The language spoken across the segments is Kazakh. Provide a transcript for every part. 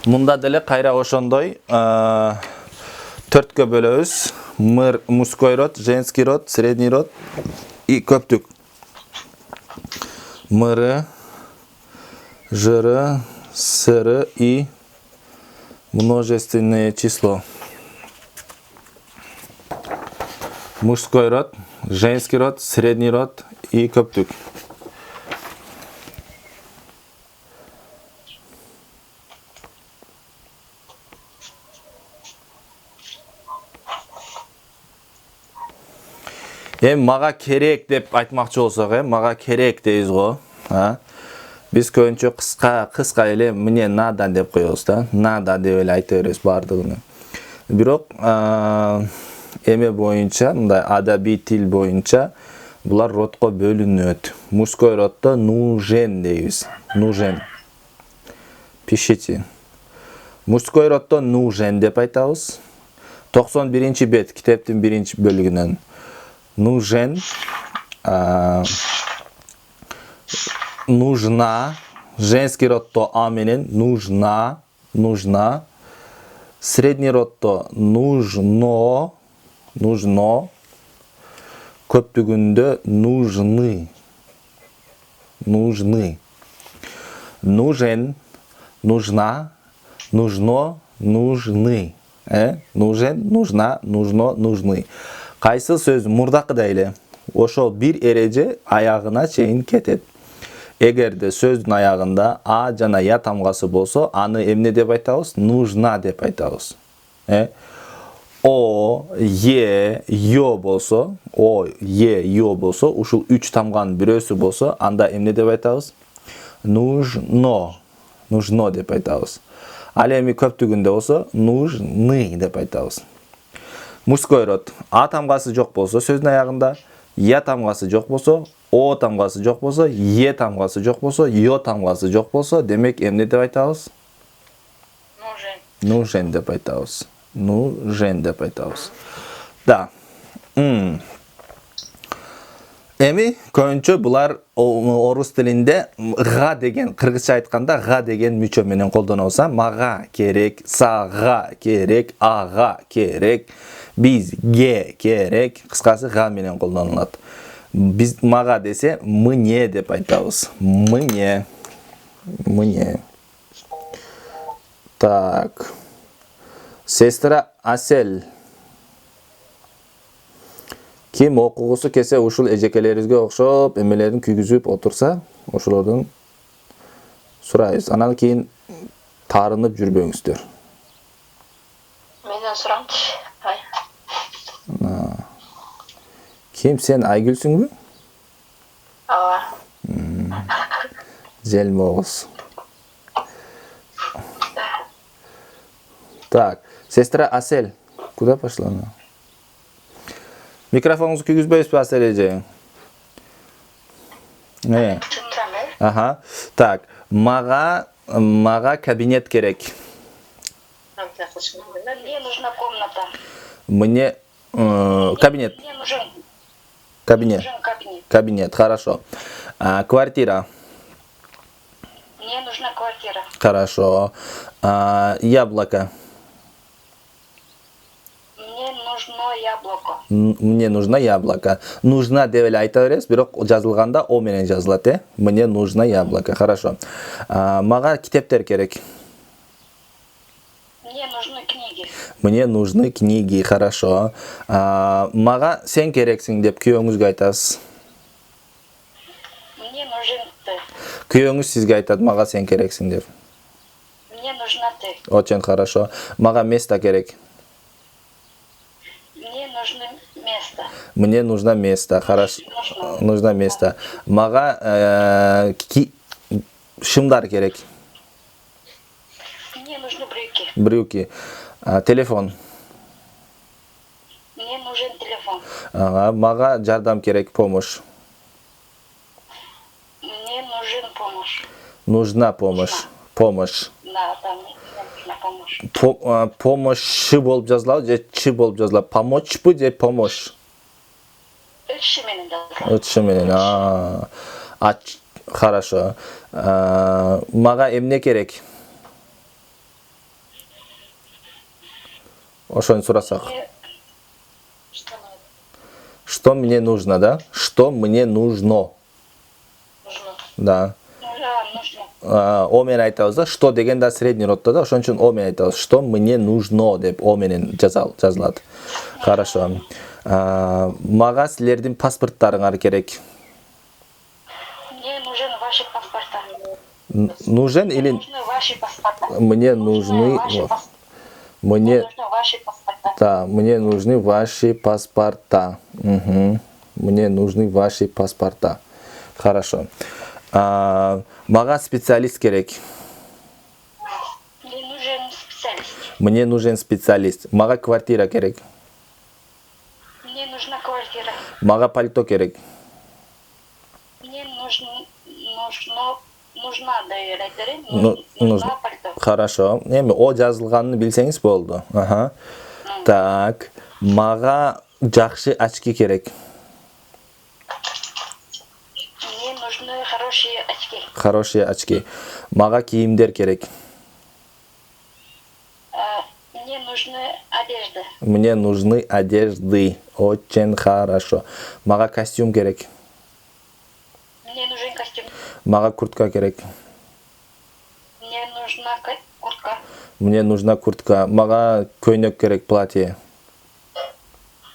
Мында деле кайра ошондой төрткө бөлөбүз. Мужской род, женский род, средний род и көптүк. Мыры, жыры, сыры и множественное число. Мужской род, женский род, средний род и көптүк. Мага керек деп айтмакчы болсок, мага керек дейбиз го. Биз көбүнчө кыска эле мне надо деп коебуз да. Надо деп эле айта беребиз бардыгын. Бирок эме боюнча, мындай адабий тил боюнча булар родко бөлүнөт. Мужской роддо нужен дейбиз. Нужен. Пишите. Мужской роддо нужен деп айтабыз. 91 бет китептин 1 бөлүгүнөн. Нужен, нужна, женский роддо а менен нужна, нужна, средний роддо нужно, нужно, көптүгүндө нужны, нужны, нужен, нужна, нужно, нужны, нужен, нужна, нужно, нужны. Кайсы сөз мурдакыдай эле ошол бир эреже аягына чейин кетет. Эгерде сөздүн аягында а жана я тамгасы болсо, аны эмне деп айтабыз? Нужна деп айтабыз. О, е, ё болсо, о, е, ё болсо, ушул 3 тамганын бирөөсү болсо, анда эмне деп айтабыз? Нужно. Нужно деп айтабыз. Ал эми көптүгүндө болсо, нужны деп айтабыз. Мужской род. А тамгасы жок болсо сөздүн аягында, я тамгасы жок болсо, о тамгасы жок болсо, е тамгасы жок болсо, ё тамгасы жок болсо, демек эмне деп айтабыз? Нужен. Нужен деп айтабыз. Нужен деп айтабыз. Да. Эми көбүнчө булар орус тилинде га деген, кыргызча айтканда га деген мүчө менен колдонобуз. Мага керек, сага керек, ага керек, бизге керек, кыскасы га менен колдонулат. Биз мага десе мне деп айтабыз. Мне. Мне. Так. Сестра Асель. Ким окугусу келсе ушул эжекелерибизге окшоп эмелерин күйгүзүп отурса, ошолордон сурайбыз. Анан кийин таарынып жүрбөңүздөр. Менден сурамчы. Ким, сен Айгүлсүңбү? Ооба. Желмогуз. Так, сестра Асель, куда пошла она? Микрофонуңузду күйгүзбөйсүзбү, Асель эже? Ага. Так, мага кабинет керек. Мне нужна комната. Мне кабинет. Мне нужен Кабинет. кабинет. Кабинет, хорошо. Квартира. Мне нужна квартира. Хорошо. Яблоко. Мне нужно яблоко. Мне нужно яблоко. Нужна деп эле айта беребиз, бирок жазылганда о менен жазылат, Мне нужно яблоко. Хорошо. Мага китептер керек. Мне нужны книги. Мне нужны книги. Хорошо. Мага сен керексиң деп күйөөңүзгө айтасыз. Мне нужен ты. Күйөөңүз сизге айтат, мага сен керексиң деп. Мне нужна ты. Очень хорошо. Мага место керек. Мне нужно место. Мне нужно место. Хорошо. Нужно место. Мага шымдар керек. Мне нужны брюки. Брюки. Телефон. Мне нужен телефон. Мага жардам керек, помощь. Мне нужен помощь. Нужна помощь. Помощь. Да, мне нужна помощь. Помощь болуп жазылабы же чи болуп жазылабы? Помочьпу же помощь? Үчші менен жазылады. Үчші менен. Хорошо. Мага эмне керек? Ошону сурасак. Мне Что мне нужно, да? Что мне нужно. нужно. Да. Нужно. О менен айтабыз да. Что деген да средний роддо да. Ошон үчүн о менен айтабыз. Что мне нужно деп о менен жазылат. Хорошо. Мага силердин паспорттарыңар керек. Мне нужен ваши паспорта. Нужен или Нужны ваши паспорта. мне нужны мне Нужны ваши паспорта. да, мне нужны ваши паспорта. Мгм. Мне нужны ваши паспорта. Хорошо. Мага специалист керек. Мне нужен специалист. Мне нужен специалист. Мага квартира керек. Мне нужна квартира. Мага пальто керек. Мне нужна дайректори. Ну, Нужна пальто. Хорошо. Эми о жазылганын билсеңиз болду. Ага. Так. Мага жакшы очки керек. Мне нужны хорошие очки. Хорошие очки. Мага кийимдер керек. Мне нужны одежда. Мне нужны одежды. Очень хорошо. Мага костюм керек. Мне нужен костюм. Мага куртка керек. Мне нужна куртка. Мне нужна куртка. Мага көйнөк керек, платье.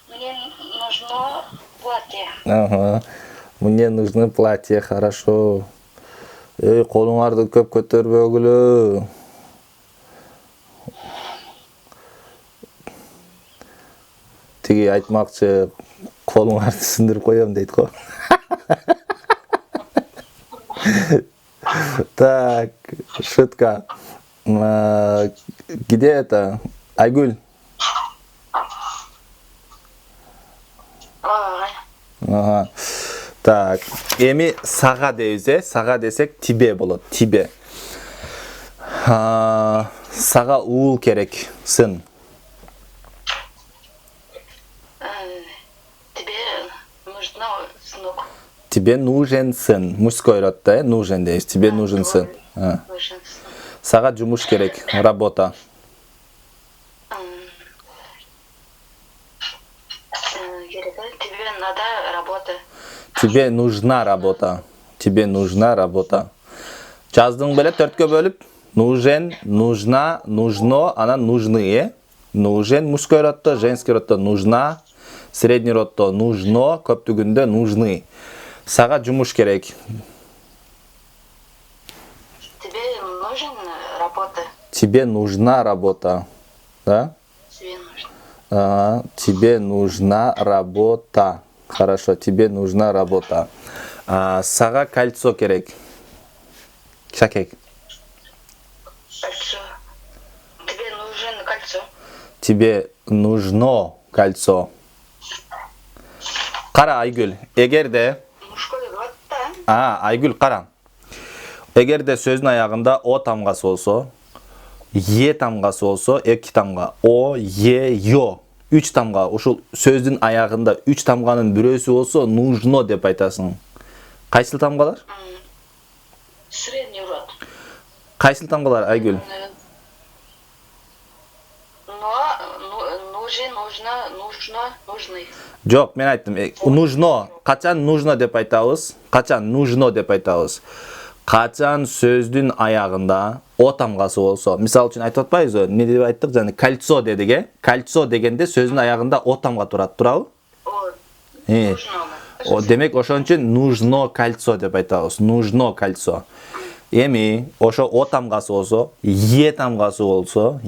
Мне нужно платье. Ага. Мне нужны платье, хорошо. Колуңарды көп көтөрбөгүлө. Тиги айтмакчы, колуңарды сындырып коем дейт го. Так, шутка. Где это? Айгүл. Ага. Так, эми сага дейбиз, сага десек тебе болот, тебе. Сага уул керек, сын. Тебе нужно сынок. Тебе нужен сын. Мужской род, да? Нужен дейбиз. Тебе нужен сын. Нужен сын. Сага жумуш керек, работа. Тебе надо работа. Тебе нужна работа. Тебе нужна работа. Жаздың беле 4-кө бөлүп. Нужен, нужна, нужно, анан нужны. Нужен мужской роддо, женский роддо нужна, средний роддо нужно, көптүгүндө нужны. Сага жумуш керек. Тебе нужен работа. Тебе нужна работа. Да? Тебе нужно. Тебе нужна работа. Хорошо, тебе нужна работа. Сага кольцо керек. Шакек. Кольцо. Тебе нужен кольцо. Тебе нужно кольцо. Кара Айгүл, эгерде Мужской род, да? Айгүл кара. Эгерде сөздүн аягында о тамгасы болсо, е тамгасы болсо, эки тамга, о, е, ё. 3 тамга, ошол сөздүн аягында 3 тамганын бирөөсү болсо, нужно деп айтасың. Кайсыл тамгалар? Средний род. Кайсыл тамгалар Айгүл? Нужен, нужна, нужны. Жок, мен айттым. Нужно. Качан нужно деп айтабыз? Качан нужно деп айтабыз? Качан сөздүн аягында о тамгасы болсо. Мисалы үчүн айтып атпайбызбы? Эмне деп айттык? Жана кольцо дедик, э? Кольцо дегенде сөздүн аягында о тамга турат, турабы? Нужно. Демек ошон үчүн нужно кольцо деп айтабыз. Нужно кольцо. Эми ошо о тамгасы болсо, е тамгасы болсо,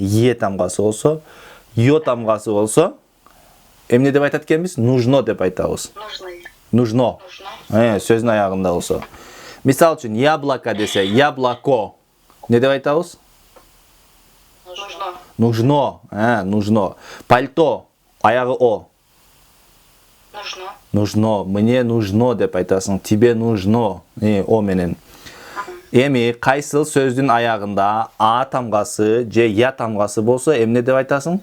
ё тамгасы болсо, эмне деп айтат экенбиз? Нужно деп айтабыз. Нужны. Нужно. Сөздүн аягында болсо. Мисалы үчүн яблоко десе, яблоко. Не деп айтабыз? Нужно. Нужно. Пальто, аягы о. Нужно. Нужно. Мне нужно деп айтасың. Тебе нужно. О менен. Эми кайсыл сөздүн аягында а тамгасы же я тамгасы болсо, эмне деп айтасың?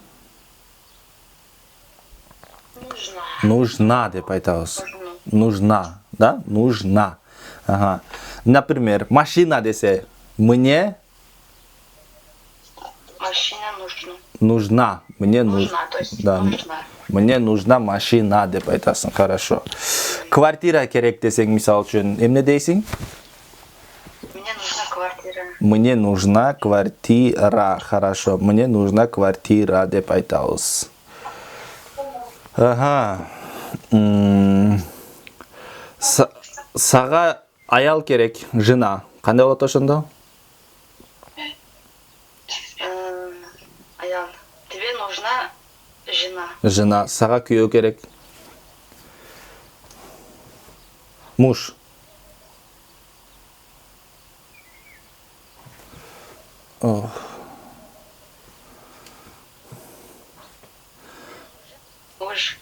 Нужна. Нужна деп айтабыз. Нужна, да? Нужна. Ага. Например, машина десе, мне Машина нужна. нужна. Мне Нужна, то есть Да. нужна. Мне нужна машина деп айтасың. Хорошо. Квартира керек десең, мисал үчүн, эмне дейсиң? Мне нужна квартира. Мне нужна квартира. Хорошо. Мне нужна квартира деп айтабыз. Ага. Сага аял керек, жена. Кандай болот ошондо? Аян, тебе нужна жена. Жена. Сага күйөө керек. Муж. Муж.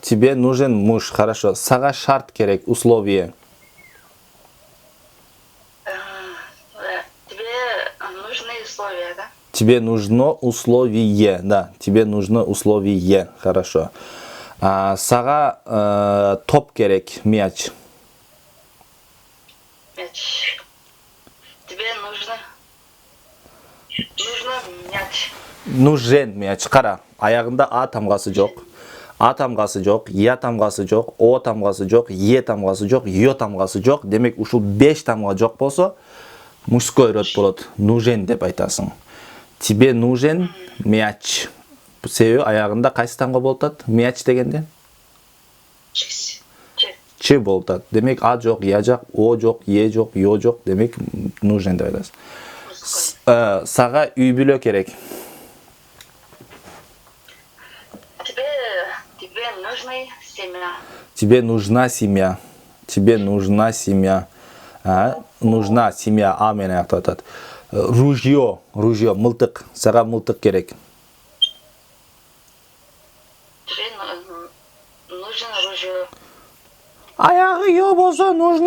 Тебе нужен муж. Хорошо. Сага шарт керек, условие. Тебе нужны условия, да? Тебе нужно условие, да. Тебе нужно условие, хорошо. Сага топ керек, мяч. Мяч. Тебе нужно мяч. Нужен мяч. Кара, аягында А тамгасы жок. А тамгасы жок, Я тамгасы жок, О тамгасы жок, Е тамгасы жок, Ё тамгасы жок. Демек, ушул 5 тамга жок болсо, мужской род болот. Нужен деп айтасың. Тебе нужен мяч. Себеби аягында кайсы тамга болуп атат? Мяч дегенде? Ч болуп атат. Демек, А жок, Я жок, О жок, Е жок, Ё жок. Демек, нужен деп айтасыз. Сага үй бүлө керек. Тебе нужны семья. Тебе нужна семья. Тебе нужна семья. Нужна семья. А менен аяктап атат. Ружье, мылтык. Сага мылтык керек. Тебе нужен ружье. Аягы Ё болсо нужно